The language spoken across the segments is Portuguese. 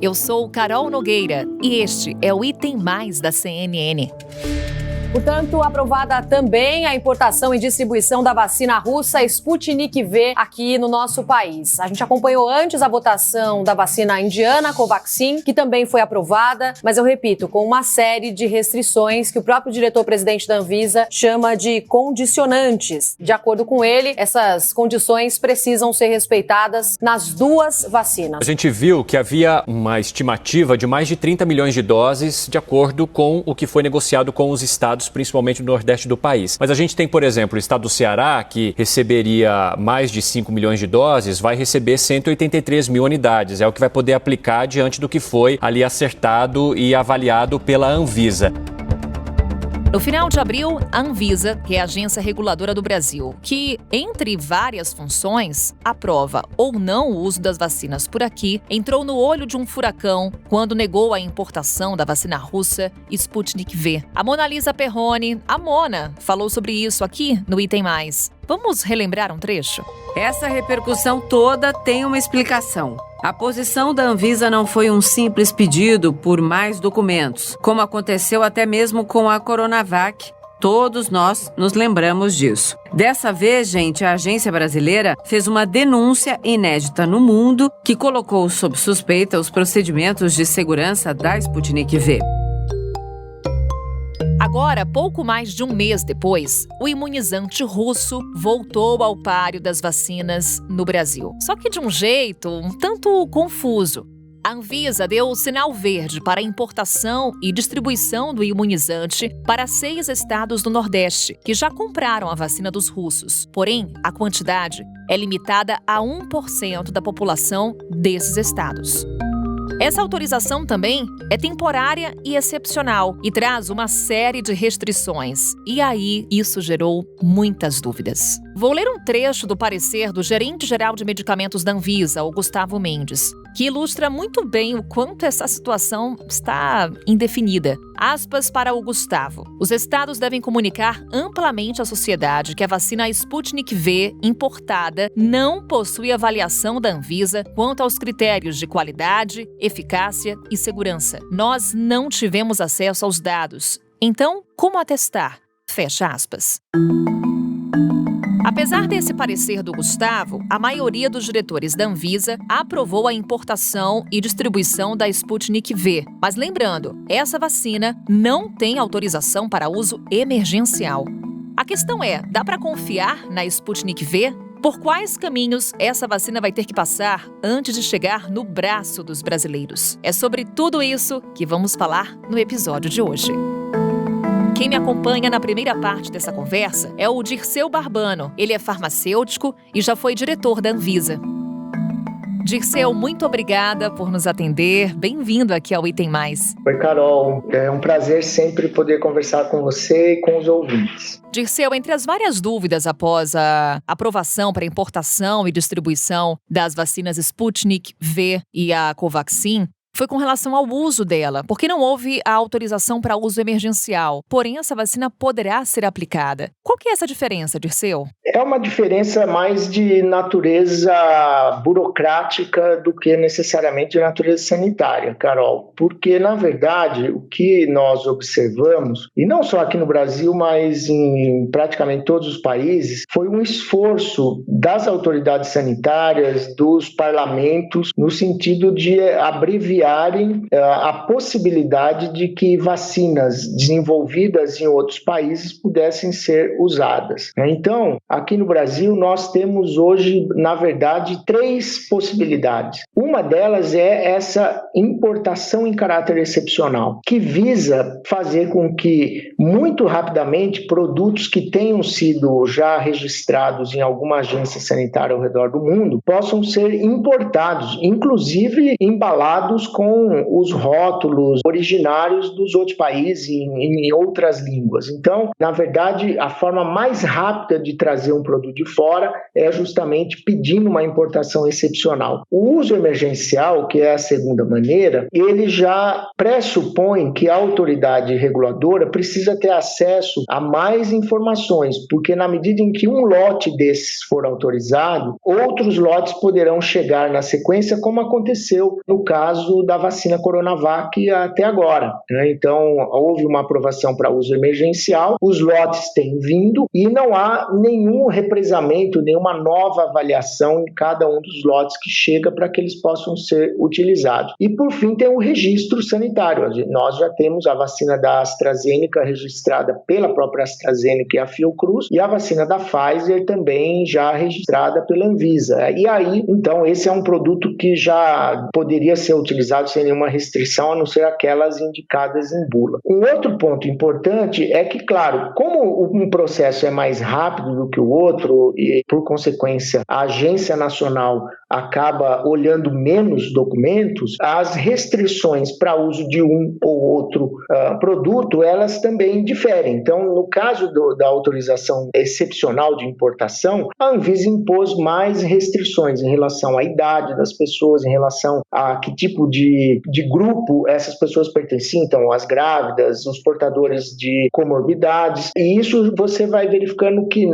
Eu sou Carol Nogueira e este é o Item Mais da CNN. Portanto, aprovada também a importação e distribuição da vacina russa Sputnik V aqui no nosso país. A gente acompanhou antes a votação da vacina indiana, Covaxin, que também foi aprovada, mas eu repito, com uma série de restrições que o próprio diretor-presidente da Anvisa chama de condicionantes. De acordo com ele, essas condições precisam ser respeitadas nas duas vacinas. A gente viu que havia uma estimativa de mais de 30 milhões de doses, de acordo com o que foi negociado com os estados, principalmente no nordeste do país. Mas a gente tem, por exemplo, o estado do Ceará, que receberia mais de 5 milhões de doses, vai receber 183 mil unidades. É o que vai poder aplicar diante do que foi ali acertado e avaliado pela Anvisa. No final de abril, a Anvisa, que é a agência reguladora do Brasil, que, entre várias funções, aprova ou não o uso das vacinas por aqui, entrou no olho de um furacão quando negou a importação da vacina russa Sputnik V. A Mona Lisa Perrone, a Mona, falou sobre isso aqui no Item Mais. Vamos relembrar um trecho? Essa repercussão toda tem uma explicação. A posição da Anvisa não foi um simples pedido por mais documentos, como aconteceu até mesmo com a Coronavac. Todos nós nos lembramos disso. Dessa vez, gente, a agência brasileira fez uma denúncia inédita no mundo que colocou sob suspeita os procedimentos de segurança da Sputnik V. Agora, pouco mais de um mês depois, o imunizante russo voltou ao páreo das vacinas no Brasil. Só que de um jeito um tanto confuso. A Anvisa deu o sinal verde para a importação e distribuição do imunizante para 6 estados do Nordeste, que já compraram a vacina dos russos. Porém, a quantidade é limitada a 1% da população desses estados. Essa autorização também é temporária e excepcional e traz uma série de restrições. E aí, isso gerou muitas dúvidas. Vou ler um trecho do parecer do gerente-geral de medicamentos da Anvisa, o Gustavo Mendes, que ilustra muito bem o quanto essa situação está indefinida. Aspas para o Gustavo. Os estados devem comunicar amplamente à sociedade que a vacina Sputnik V importada não possui avaliação da Anvisa quanto aos critérios de qualidade, eficácia e segurança. Nós não tivemos acesso aos dados. Então, como atestar? Fecha aspas. Apesar desse parecer do Gustavo, a maioria dos diretores da Anvisa aprovou a importação e distribuição da Sputnik V. Mas lembrando, essa vacina não tem autorização para uso emergencial. A questão é, dá para confiar na Sputnik V? Por quais caminhos essa vacina vai ter que passar antes de chegar no braço dos brasileiros? É sobre tudo isso que vamos falar no episódio de hoje. Quem me acompanha na primeira parte dessa conversa é o Dirceu Barbano. Ele é farmacêutico e já foi diretor da Anvisa. Dirceu, muito obrigada por nos atender. Bem-vindo aqui ao Item Mais. Oi, Carol. É um prazer sempre poder conversar com você e com os ouvintes. Dirceu, entre as várias dúvidas após a aprovação para importação e distribuição das vacinas Sputnik V e a Covaxin, foi com relação ao uso dela, porque não houve a autorização para uso emergencial. Porém, essa vacina poderá ser aplicada. Qual que é essa diferença, Dirceu? É uma diferença mais de natureza burocrática do que necessariamente de natureza sanitária, Carol. Porque, na verdade, o que nós observamos, e não só aqui no Brasil, mas em praticamente todos os países, foi um esforço das autoridades sanitárias, dos parlamentos, no sentido de abreviarem a possibilidade de que vacinas desenvolvidas em outros países pudessem ser usadas. Então, aqui no Brasil, nós temos hoje, na verdade, 3 possibilidades. Uma delas é essa importação em caráter excepcional, que visa fazer com que, muito rapidamente, produtos que tenham sido já registrados em alguma agência sanitária ao redor do mundo possam ser importados, inclusive embalados com os rótulos originários dos outros países em outras línguas. Então, na verdade, a forma mais rápida de trazer um produto de fora é justamente pedindo uma importação excepcional. O uso emergencial, que é a segunda maneira, ele já pressupõe que a autoridade reguladora precisa ter acesso a mais informações, porque na medida em que um lote desses for autorizado, outros lotes poderão chegar na sequência, como aconteceu no caso caso da vacina Coronavac até agora, né? Então, houve uma aprovação para uso emergencial, os lotes têm vindo e não há nenhum represamento, nenhuma nova avaliação em cada um dos lotes que chega para que eles possam ser utilizados. E, por fim, tem um registro sanitário. Nós já temos a vacina da AstraZeneca registrada pela própria AstraZeneca e a Fiocruz, e a vacina da Pfizer também já registrada pela Anvisa. E aí, então, esse é um produto que já poderia ser utilizado sem nenhuma restrição, a não ser aquelas indicadas em bula. Um outro ponto importante é que, claro, como um processo é mais rápido do que o outro e, por consequência, a Agência Nacional acaba olhando menos documentos, as restrições para uso de um ou outro produto, elas também diferem. Então, no caso da autorização excepcional de importação, a Anvisa impôs mais restrições em relação à idade das pessoas, em relação a que tipo de grupo essas pessoas pertenciam, então as grávidas, os portadores de comorbidades, e isso você vai verificando que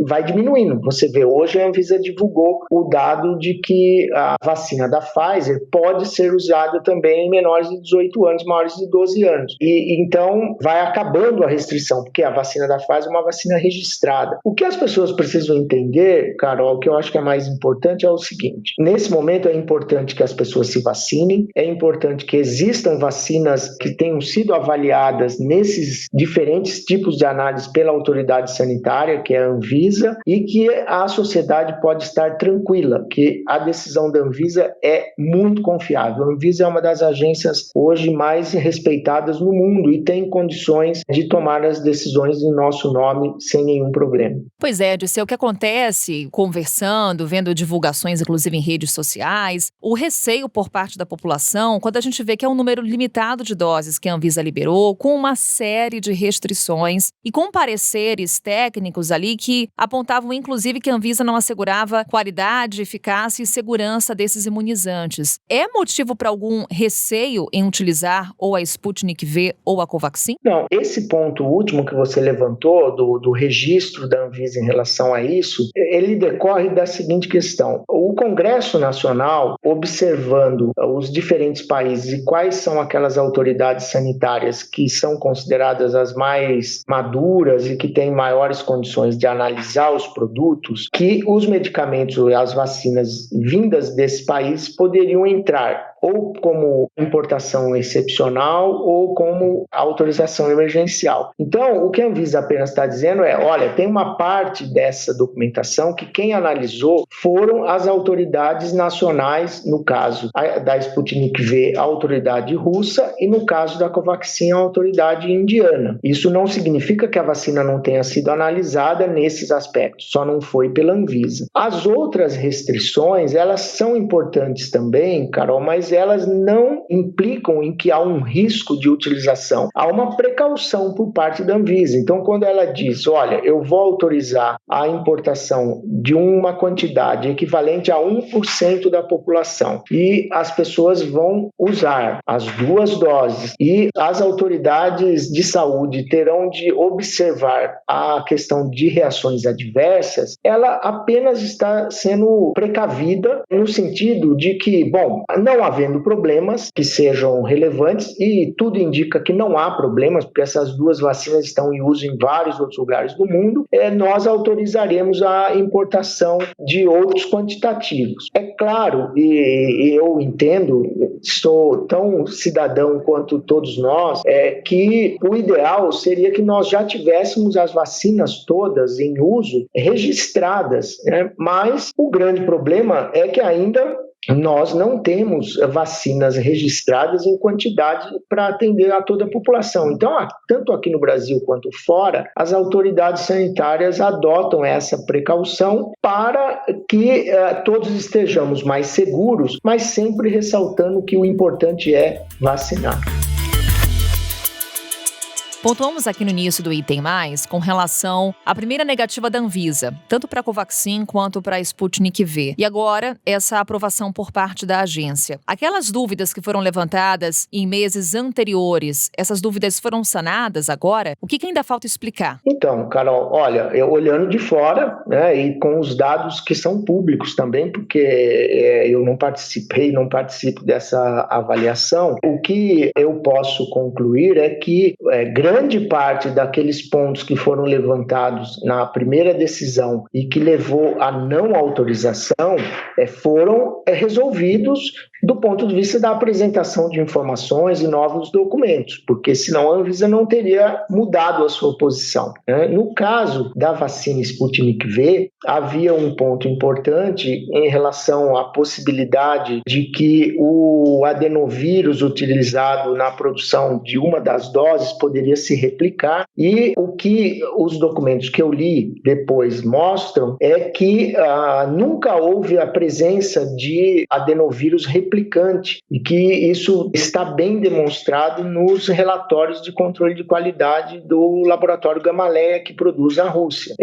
vai diminuindo. Você vê, hoje a Anvisa divulgou o dado de que a vacina da Pfizer pode ser usada também em menores de 18 anos, maiores de 12 anos. E então vai acabando a restrição, porque a vacina da Pfizer é uma vacina registrada. O que as pessoas precisam entender, Carol, que eu acho que é mais importante é o seguinte: nesse momento é importante que as pessoas se vacinem, é importante que existam vacinas que tenham sido avaliadas nesses diferentes tipos de análise pela autoridade sanitária, que é a Anvisa, e que a sociedade pode estar tranquila, que a decisão da Anvisa é muito confiável. A Anvisa é uma das agências hoje mais respeitadas no mundo e tem condições de tomar as decisões em nosso nome sem nenhum problema. Pois é, Dirceu, o que acontece, conversando, vendo divulgações, inclusive em redes sociais, o receio por parte da população, quando a gente vê que é um número limitado de doses que a Anvisa liberou, com uma série de restrições e com pareceres técnicos ali que apontavam, inclusive, que a Anvisa não assegurava qualidade, eficácia e segurança desses imunizantes. É motivo para algum receio em utilizar ou a Sputnik V ou a Covaxin? Não, esse ponto último que você levantou, do registro da Anvisa em relação a isso, ele decorre da seguinte questão: o Congresso Nacional, observando os diferentes países e quais são aquelas autoridades sanitárias que são consideradas as mais maduras e que têm maiores condições de analisar os produtos, que os medicamentos e as vacinas vindas desse país poderiam entrar ou como importação excepcional ou como autorização emergencial. Então, o que a Anvisa apenas está dizendo é, olha, tem uma parte dessa documentação que quem analisou foram as autoridades nacionais, no caso da Sputnik V, a autoridade russa, e no caso da Covaxin, a autoridade indiana. Isso não significa que a vacina não tenha sido analisada nesses aspectos, só não foi pela Anvisa. As outras restrições, elas são importantes também, Carol, mas elas não implicam em que há um risco de utilização. Há uma precaução por parte da Anvisa. Então, quando ela diz, olha, eu vou autorizar a importação de uma quantidade equivalente a 1% da população e as pessoas vão usar as 2 doses e as autoridades de saúde terão de observar a questão de reações adversas, ela apenas está sendo precavida no sentido de que, bom, não havendo problemas que sejam relevantes, e tudo indica que não há problemas, porque essas 2 vacinas estão em uso em vários outros lugares do mundo, nós autorizaremos a importação de outros quantitativos. É claro, e eu entendo, sou tão cidadão quanto todos nós, que o ideal seria que nós já tivéssemos as vacinas todas em uso registradas, né? Mas o grande problema é que ainda nós não temos vacinas registradas em quantidade para atender a toda a população. Então, tanto aqui no Brasil quanto fora, as autoridades sanitárias adotam essa precaução para que todos estejamos mais seguros, mas sempre ressaltando que o importante é vacinar. Pontuamos aqui no início do Item Mais com relação à primeira negativa da Anvisa, tanto para a Covaxin quanto para a Sputnik V. E agora, essa aprovação por parte da agência. Aquelas dúvidas que foram levantadas em meses anteriores, essas dúvidas foram sanadas agora? O que ainda falta explicar? Então, Carol, olha, eu olhando de fora, né, e com os dados que são públicos também, porque eu não participo dessa avaliação, o que eu posso concluir é que grande parte daqueles pontos que foram levantados na primeira decisão e que levou à não autorização foram resolvidos do ponto de vista da apresentação de informações e novos documentos, porque senão a Anvisa não teria mudado a sua posição, né? No caso da vacina Sputnik V, havia um ponto importante em relação à possibilidade de que o adenovírus utilizado na produção de uma das doses poderia se replicar, e o que os documentos que eu li depois mostram é que nunca houve a presença de adenovírus replicante, e que isso está bem demonstrado nos relatórios de controle de qualidade do laboratório Gamaleya que produz a Rússia.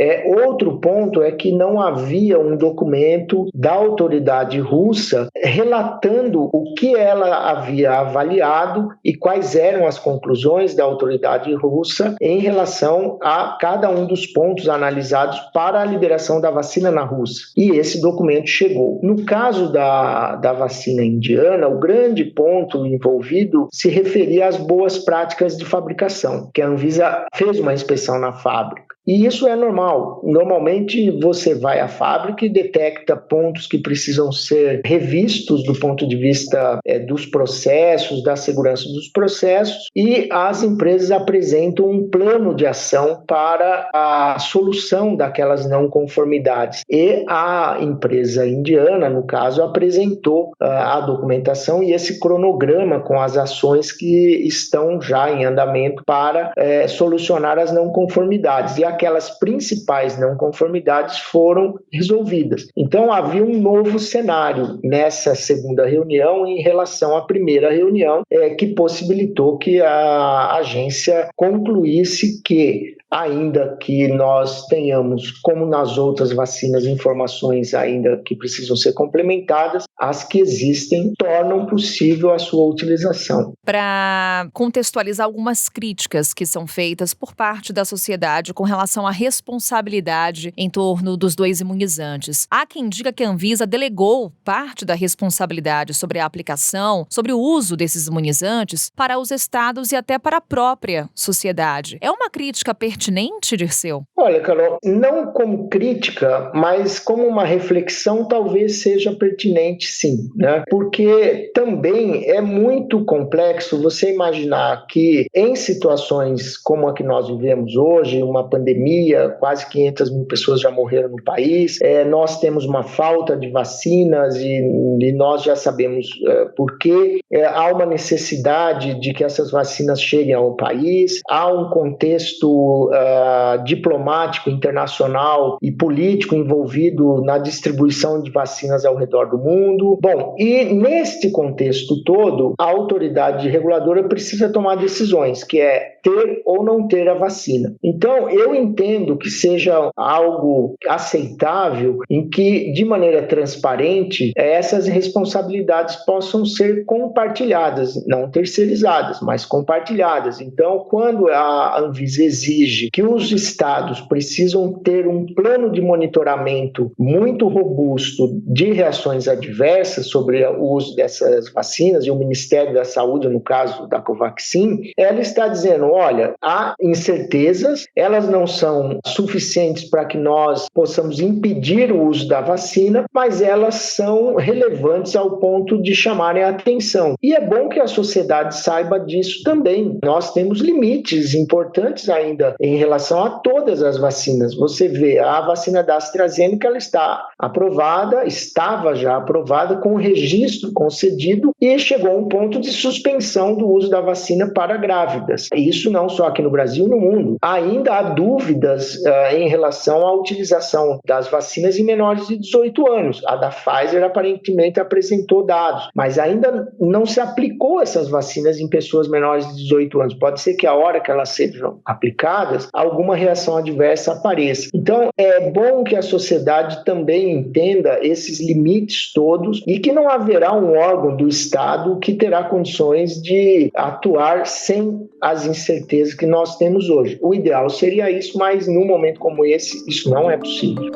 Outro ponto é que não havia um documento da autoridade russa relatando o que ela havia avaliado e quais eram as conclusões da autoridade russa em relação a cada um dos pontos analisados para a liberação da vacina na Rússia. E esse documento chegou. No caso da vacina indiana, o grande ponto envolvido se referia às boas práticas de fabricação, que a Anvisa fez uma inspeção na fábrica. E isso é normal. Normalmente você vai à fábrica e detecta pontos que precisam ser revistos do ponto de vista dos processos, da segurança dos processos, e as empresas apresentam um plano de ação para a solução daquelas não conformidades. E a empresa indiana, no caso, apresentou a documentação e esse cronograma com as ações que estão já em andamento para solucionar as não conformidades. E aquelas principais não conformidades foram resolvidas. Então, havia um novo cenário nessa segunda reunião em relação à primeira reunião, que possibilitou que a agência concluísse que, ainda que nós tenhamos, como nas outras vacinas, informações ainda que precisam ser complementadas, as que existem tornam possível a sua utilização. Para contextualizar algumas críticas que são feitas por parte da sociedade com relação à responsabilidade em torno dos dois imunizantes. Há quem diga que a Anvisa delegou parte da responsabilidade sobre a aplicação, sobre o uso desses imunizantes para os estados e até para a própria sociedade. É uma crítica pertinente, Dirceu? Olha, Carol, não como crítica, mas como uma reflexão talvez seja pertinente, sim, né? Porque também é muito complexo você imaginar que em situações como a que nós vivemos hoje, uma pandemia, quase 500 mil pessoas já morreram no país, nós temos uma falta de vacinas e nós já sabemos por quê. Há uma necessidade de que essas vacinas cheguem ao país, há um contexto diplomático, internacional e político envolvido na distribuição de vacinas ao redor do mundo. Bom, e neste contexto todo, a autoridade reguladora precisa tomar decisões, que é ter ou não ter a vacina. Então, eu entendo que seja algo aceitável em que, de maneira transparente, essas responsabilidades possam ser compartilhadas, não terceirizadas, mas compartilhadas. Então, quando a Anvisa exige que os estados precisam ter um plano de monitoramento muito robusto de reações adversas sobre o uso dessas vacinas, e o Ministério da Saúde, no caso da Covaxin, ela está dizendo, olha, há incertezas, elas não são suficientes para que nós possamos impedir o uso da vacina, mas elas são relevantes ao ponto de chamarem a atenção. E é bom que a sociedade saiba disso também. Nós temos limites importantes ainda em relação a todas as vacinas. Você vê, a vacina da AstraZeneca ela está aprovada, estava já aprovada com registro concedido e chegou a um ponto de suspensão do uso da vacina para grávidas. Isso não só aqui no Brasil, no mundo. Ainda há dúvidas em relação à utilização das vacinas em menores de 18 anos. A da Pfizer aparentemente apresentou dados, mas ainda não se aplicou essas vacinas em pessoas menores de 18 anos. Pode ser que a hora que elas sejam aplicadas, alguma reação adversa apareça. Então, é bom que a sociedade também entenda esses limites todos e que não haverá um órgão do Estado que terá condições de atuar sem as incertezas que nós temos hoje. O ideal seria isso, mas num momento como esse, isso não é possível.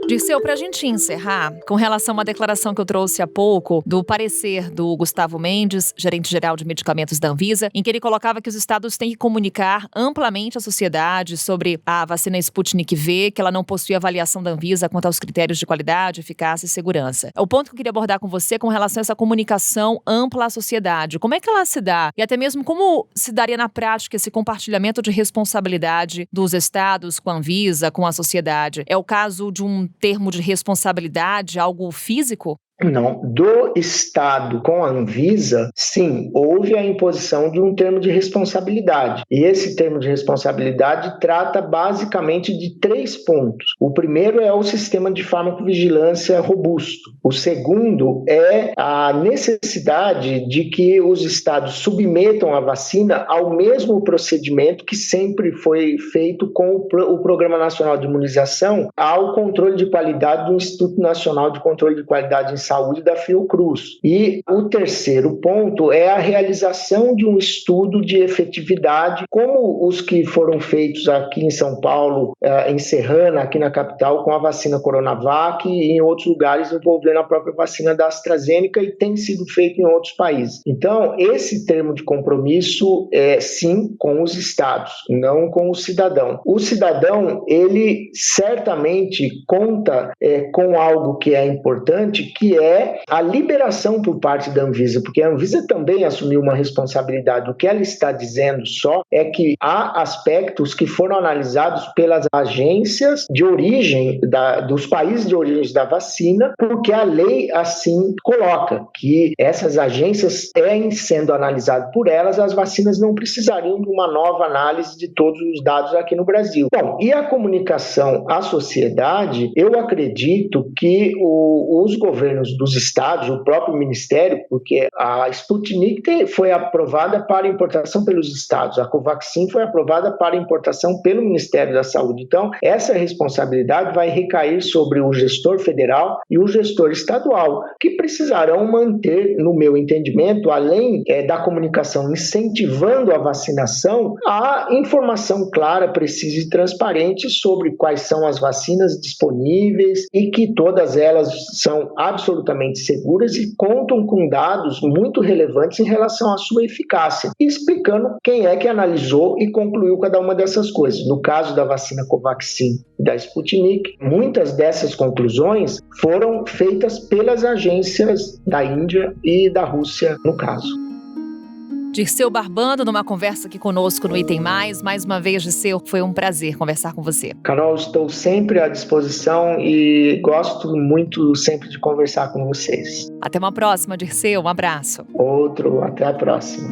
Dirceu, para a gente encerrar, com relação a uma declaração que eu trouxe há pouco, do parecer do Gustavo Mendes, gerente-geral de medicamentos da Anvisa, em que ele colocava que os estados têm que comunicar amplamente à sociedade sobre a vacina Sputnik V, que ela não possui avaliação da Anvisa quanto aos critérios de qualidade, eficácia e segurança. O ponto que eu queria abordar com você é com relação a essa comunicação ampla à sociedade. Como é que ela se dá? E até mesmo como se daria na prática esse compartilhamento de responsabilidade dos estados com a Anvisa, com a sociedade? É o caso de um termo de responsabilidade, algo físico? Não, do Estado com a Anvisa, sim, houve a imposição de um termo de responsabilidade. E esse termo de responsabilidade trata basicamente de 3 pontos. O primeiro é o sistema de farmacovigilância robusto. O segundo é a necessidade de que os estados submetam a vacina ao mesmo procedimento que sempre foi feito com o Programa Nacional de Imunização ao controle de qualidade do Instituto Nacional de Controle de Qualidade em Saúde da Fiocruz. E o terceiro ponto é a realização de um estudo de efetividade, como os que foram feitos aqui em São Paulo, em Serrana, aqui na capital, com a vacina Coronavac e em outros lugares envolvendo a própria vacina da AstraZeneca e tem sido feito em outros países. Então, esse termo de compromisso é sim com os estados, não com o cidadão. O cidadão, ele certamente conta com algo que é importante, que é a liberação por parte da Anvisa, porque a Anvisa também assumiu uma responsabilidade. O que ela está dizendo só é que há aspectos que foram analisados pelas agências de origem, dos países de origem da vacina, porque a lei assim coloca que essas agências, sendo analisadas por elas, as vacinas não precisariam de uma nova análise de todos os dados aqui no Brasil. Bom, e a comunicação à sociedade, eu acredito que os governos dos estados, o próprio Ministério, porque a Sputnik foi aprovada para importação pelos estados, a Covaxin foi aprovada para importação pelo Ministério da Saúde. Então, essa responsabilidade vai recair sobre o gestor federal e o gestor estadual, que precisarão manter, no meu entendimento, além da comunicação incentivando a vacinação, a informação clara, precisa e transparente sobre quais são as vacinas disponíveis e que todas elas são absolutamente seguras e contam com dados muito relevantes em relação à sua eficácia, explicando quem é que analisou e concluiu cada uma dessas coisas. No caso da vacina Covaxin e da Sputnik, muitas dessas conclusões foram feitas pelas agências da Índia e da Rússia, no caso. Dirceu Barbando, numa conversa aqui conosco no Item Mais uma vez, Dirceu, foi um prazer conversar com você. Carol, estou sempre à disposição e gosto muito sempre de conversar com vocês. Até uma próxima, Dirceu, um abraço. Até a próxima.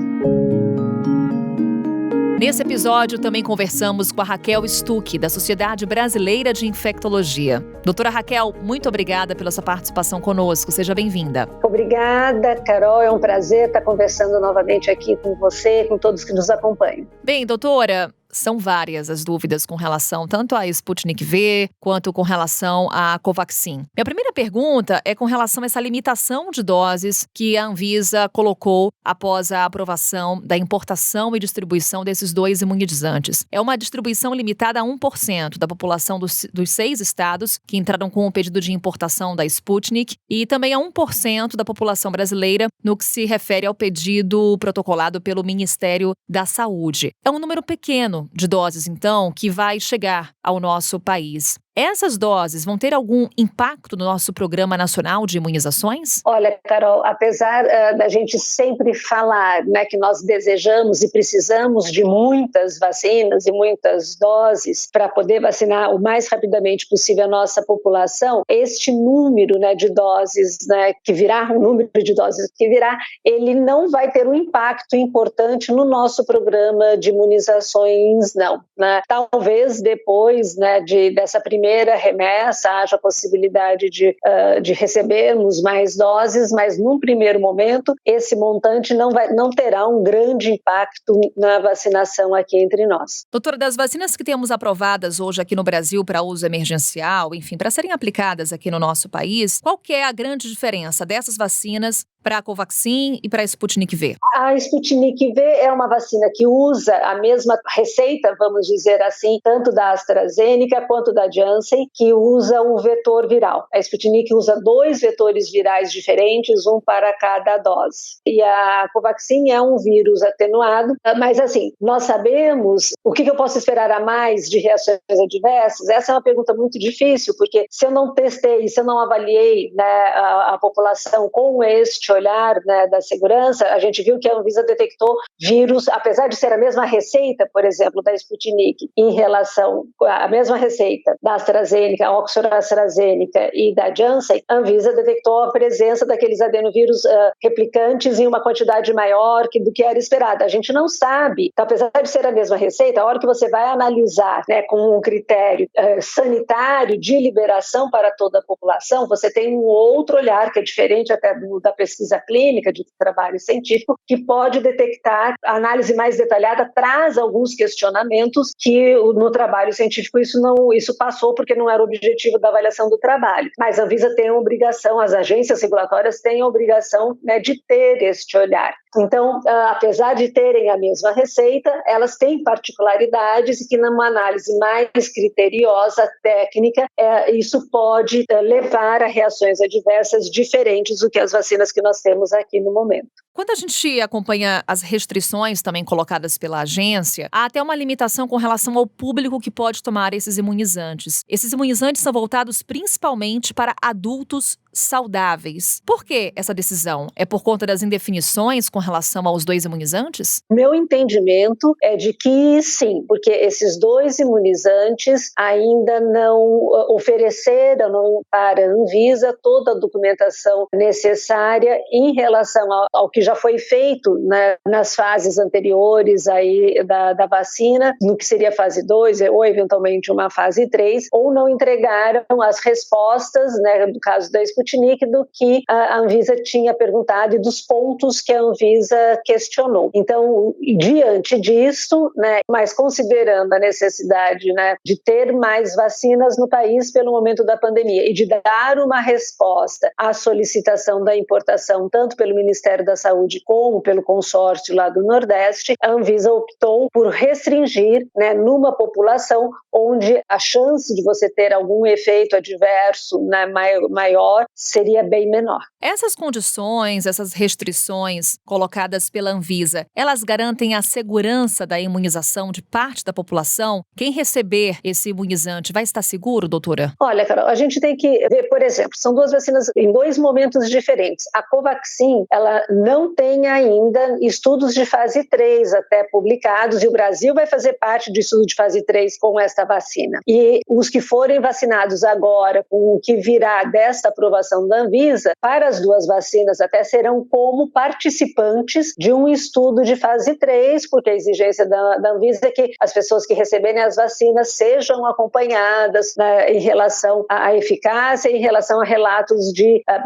Nesse episódio, também conversamos com a Raquel Stuck, da Sociedade Brasileira de Infectologia. Doutora Raquel, muito obrigada pela sua participação conosco. Seja bem-vinda. Obrigada, Carol. É um prazer estar conversando novamente aqui com você e com todos que nos acompanham. Bem, doutora, são várias as dúvidas com relação tanto à Sputnik V quanto com relação à Covaxin. Minha primeira pergunta é com relação a essa limitação de doses que a Anvisa colocou após a aprovação da importação e distribuição desses 2 imunizantes. É uma distribuição limitada a 1% da população dos 6 estados que entraram com o pedido de importação da Sputnik e também a 1% da população brasileira no que se refere ao pedido protocolado pelo Ministério da Saúde. É um número pequeno de doses, então, que vai chegar ao nosso país. Essas doses vão ter algum impacto no nosso Programa Nacional de Imunizações? Olha, Carol, apesar da gente sempre falar, né, que nós desejamos e precisamos de muitas vacinas e muitas doses para poder vacinar o mais rapidamente possível a nossa população, este número, né, de doses, né, que virá, o número de doses que virá, ele não vai ter um impacto importante no nosso programa de imunizações, não, né? Talvez depois, né, dessa primeira remessa haja a possibilidade de recebermos mais doses, mas num primeiro momento esse montante não terá um grande impacto na vacinação aqui entre nós. Doutora, das vacinas que temos aprovadas hoje aqui no Brasil para uso emergencial, enfim, para serem aplicadas aqui no nosso país, qual que é a grande diferença dessas vacinas para a Covaxin e para a Sputnik V? A Sputnik V é uma vacina que usa a mesma receita, vamos dizer assim, tanto da AstraZeneca quanto da Janssen, que usa o vetor viral. A Sputnik usa 2 vetores virais diferentes, um para cada dose. E a Covaxin é um vírus atenuado, mas assim, nós sabemos o que eu posso esperar a mais de reações adversas? Essa é uma pergunta muito difícil, porque se eu não testei, se eu não avaliei, né, a população com este olhar, né, da segurança, a gente viu que a Anvisa detectou vírus, apesar de ser a mesma receita, por exemplo, da Sputnik, em relação à mesma receita da AstraZeneca, Oxford AstraZeneca e da Janssen, a Anvisa detectou a presença daqueles adenovírus replicantes em uma quantidade maior do que era esperada. A gente não sabe, apesar de ser a mesma receita, a hora que você vai analisar, né, com um critério sanitário de liberação para toda a população, você tem um outro olhar que é diferente até da pesquisa clínica, de trabalho científico, que pode detectar, a análise mais detalhada traz alguns questionamentos que no trabalho científico isso passou porque não era o objetivo da avaliação do trabalho. Mas a Anvisa tem a obrigação, as agências regulatórias têm a obrigação, né, de ter este olhar. Então, apesar de terem a mesma receita, elas têm particularidades e que numa análise mais criteriosa, técnica, isso pode levar a reações adversas diferentes do que as vacinas que nós temos aqui no momento. Quando a gente acompanha as restrições também colocadas pela agência, há até uma limitação com relação ao público que pode tomar esses imunizantes. Esses imunizantes são voltados principalmente para adultos saudáveis. Por que essa decisão? É por conta das indefinições com relação aos 2 imunizantes? Meu entendimento é de que sim, porque esses 2 imunizantes ainda não ofereceram para a Anvisa toda a documentação necessária em relação ao que já foi feito, né, nas fases anteriores aí da vacina, no que seria fase 2 ou eventualmente uma fase 3, ou não entregaram as respostas, né, no caso da Sputnik, do que a Anvisa tinha perguntado e dos pontos que a Anvisa questionou. Então, diante disso, né, mas considerando a necessidade, né, de ter mais vacinas no país pelo momento da pandemia e de dar uma resposta à solicitação da importação, tanto pelo Ministério da Saúde como pelo consórcio lá do Nordeste, a Anvisa optou por restringir, né, numa população onde a chance de você ter algum efeito adverso, né, maior seria bem menor. Essas condições, essas restrições colocadas pela Anvisa, elas garantem a segurança da imunização de parte da população? Quem receber esse imunizante vai estar seguro, doutora? Olha, Carol, a gente tem que ver, por exemplo, são 2 vacinas em 2 momentos diferentes. A Covaxin, ela não tem ainda estudos de fase 3 até publicados, e o Brasil vai fazer parte do estudo de fase 3 com esta vacina. E os que forem vacinados agora, com o que virá desta aprovação da Anvisa, para as 2 vacinas até serão como participantes de um estudo de fase 3, porque a exigência da Anvisa é que as pessoas que receberem as vacinas sejam acompanhadas, né, em relação à eficácia, em relação a relatos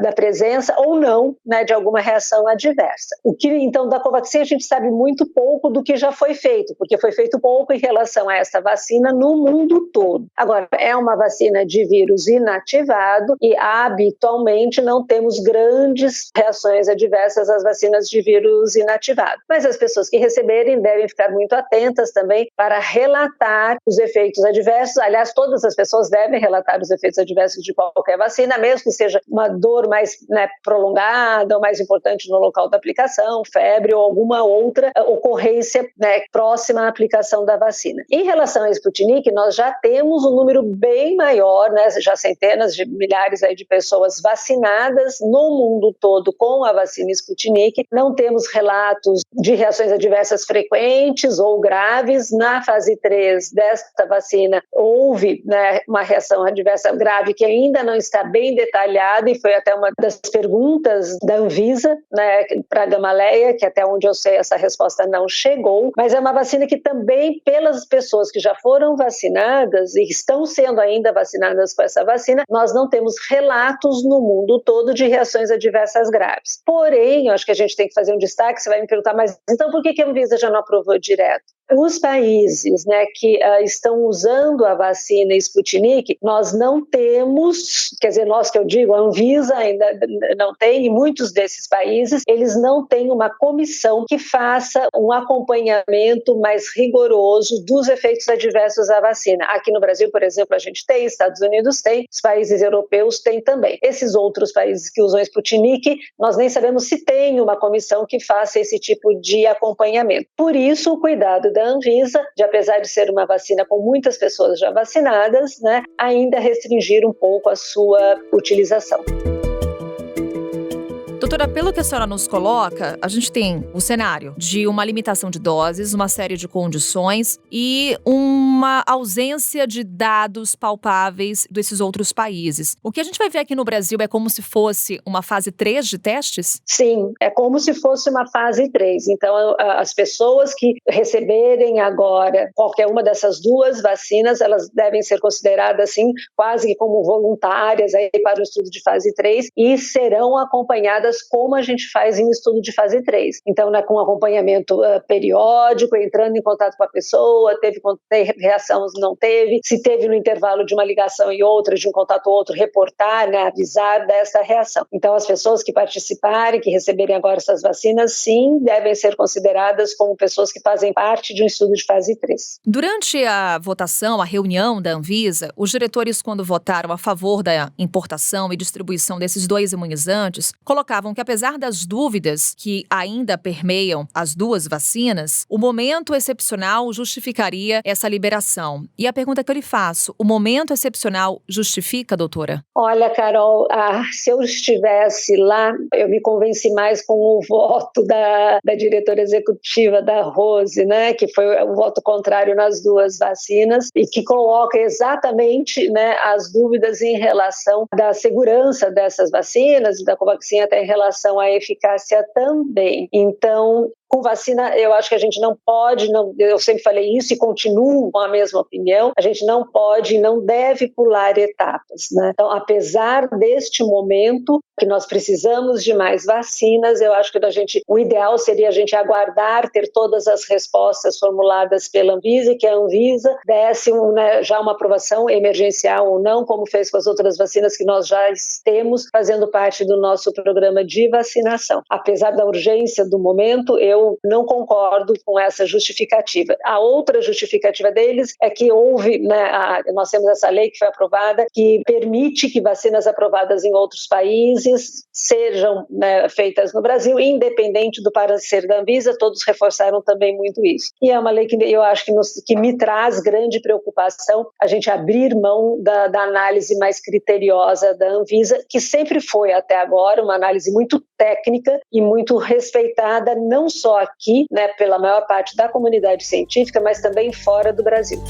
da presença ou não, né, de alguma reação adversa. O que, então, da Covaxin a gente sabe muito pouco do que já foi feito, porque foi feito pouco em relação a essa vacina no mundo todo. Agora, é uma vacina de vírus inativado e habitualmente não temos grandes reações adversas às vacinas de vírus inativado. Mas as pessoas que receberem devem ficar muito atentas também para relatar os efeitos adversos. Aliás, todas as pessoas devem relatar os efeitos adversos de qualquer vacina, mesmo que seja uma dor mais, né, prolongada ou mais importante no local da aplicação, febre ou alguma outra ocorrência, né, próxima à aplicação da vacina. Em relação à Sputnik, nós já temos um número bem maior, né, já centenas de milhares aí de pessoas vacinadas no mundo todo com a vacina Sputnik. Não temos relatos de reações adversas frequentes ou graves. Na fase 3 desta vacina houve, né, uma reação adversa grave que ainda não está bem detalhada e foi até uma das perguntas da Anvisa, né, para a Gamaleya, que até onde eu sei essa resposta não chegou, mas é uma vacina que também, pelas pessoas que já foram vacinadas e estão sendo ainda vacinadas com essa vacina, nós não temos relatos no mundo todo de reações adversas graves. Porém, eu acho que a gente tem que fazer um destaque, você vai me perguntar, mas então por que a Anvisa já não aprovou direto? Os países, né, que estão usando a vacina Sputnik, nós não temos, quer dizer, nós que eu digo, a Anvisa ainda não tem, e muitos desses países, eles não têm uma comissão que faça um acompanhamento mais rigoroso dos efeitos adversos da vacina. Aqui no Brasil, por exemplo, a gente tem, Estados Unidos tem, os países europeus têm também. Esses outros países que usam Sputnik, nós nem sabemos se tem uma comissão que faça esse tipo de acompanhamento. Por isso, o cuidado da Anvisa, de apesar de ser uma vacina com muitas pessoas já vacinadas, né, ainda restringir um pouco a sua utilização. Doutora, pelo que a senhora nos coloca, a gente tem o cenário de uma limitação de doses, uma série de condições e uma ausência de dados palpáveis desses outros países. O que a gente vai ver aqui no Brasil é como se fosse uma fase 3 de testes? Sim, é como se fosse uma fase 3. Então, as pessoas que receberem agora qualquer uma dessas duas vacinas, elas devem ser consideradas, assim, quase que como voluntárias aí para o estudo de fase 3 e serão acompanhadas como a gente faz em estudo de fase 3. Então, né, com acompanhamento periódico, entrando em contato com a pessoa, teve reação, não teve, se teve no intervalo de uma ligação e outra, de um contato ou outro, reportar, né, avisar dessa reação. Então, as pessoas que participarem, que receberem agora essas vacinas, sim, devem ser consideradas como pessoas que fazem parte de um estudo de fase 3. Durante a votação, a reunião da Anvisa, os diretores, quando votaram a favor da importação e distribuição desses dois imunizantes, colocavam que, apesar das dúvidas que ainda permeiam as duas vacinas, o momento excepcional justificaria essa liberação. E a pergunta que eu lhe faço, o momento excepcional justifica, doutora? Olha, Carol, se eu estivesse lá, eu me convenci mais com o voto da diretora executiva da Rose, né, que foi o voto contrário nas duas vacinas e que coloca exatamente, né, as dúvidas em relação da segurança dessas vacinas e da Covaxin até em relação à eficácia também. Então, com vacina, eu acho que a gente não pode, eu sempre falei isso e continuo com a mesma opinião, a gente não pode e não deve pular etapas, né? Então, apesar deste momento que nós precisamos de mais vacinas, eu acho que o ideal seria a gente aguardar, ter todas as respostas formuladas pela Anvisa e que a Anvisa desse já uma aprovação emergencial ou não, como fez com as outras vacinas que nós já temos fazendo parte do nosso programa de vacinação. Apesar da urgência do momento, eu não concordo com essa justificativa. A outra justificativa deles é que houve, né, nós temos essa lei que foi aprovada que permite que vacinas aprovadas em outros países sejam, né, feitas no Brasil, independente do parecer da Anvisa, todos reforçaram também muito isso. E é uma lei que eu acho que me traz grande preocupação a gente abrir mão da análise mais criteriosa da Anvisa, que sempre foi até agora uma análise muito técnica e muito respeitada, não só aqui, né, pela maior parte da comunidade científica, mas também fora do Brasil.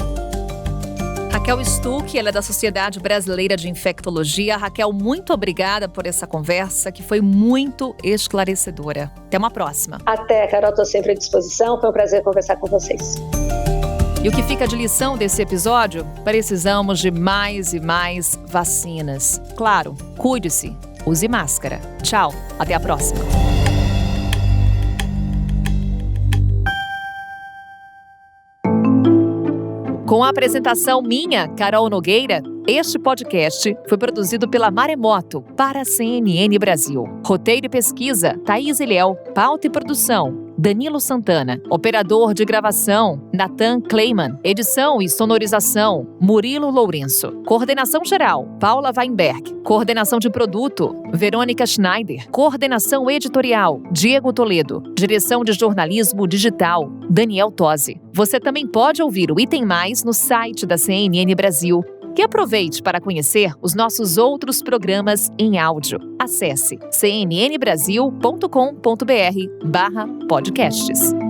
Raquel Stuck, ela é da Sociedade Brasileira de Infectologia. Raquel, muito obrigada por essa conversa, que foi muito esclarecedora. Até uma próxima. Até, Carol, estou sempre à disposição. Foi um prazer conversar com vocês. E o que fica de lição desse episódio? Precisamos de mais e mais vacinas. Claro, cuide-se, use máscara. Tchau, até a próxima. Com a apresentação minha, Carol Nogueira, Este podcast foi produzido pela Maremoto para a CNN Brasil. Roteiro e pesquisa, Thaís Ilhéu. Pauta e produção, Danilo Santana. Operador de gravação, Nathan Kleiman. Edição e sonorização, Murilo Lourenço. Coordenação geral, Paula Weinberg. Coordenação de produto, Verônica Schneider. Coordenação editorial, Diego Toledo. Direção de jornalismo digital, Daniel Tosi. Você também pode ouvir o Item Mais no site da CNN Brasil. E aproveite para conhecer os nossos outros programas em áudio. Acesse cnnbrasil.com.br/podcasts.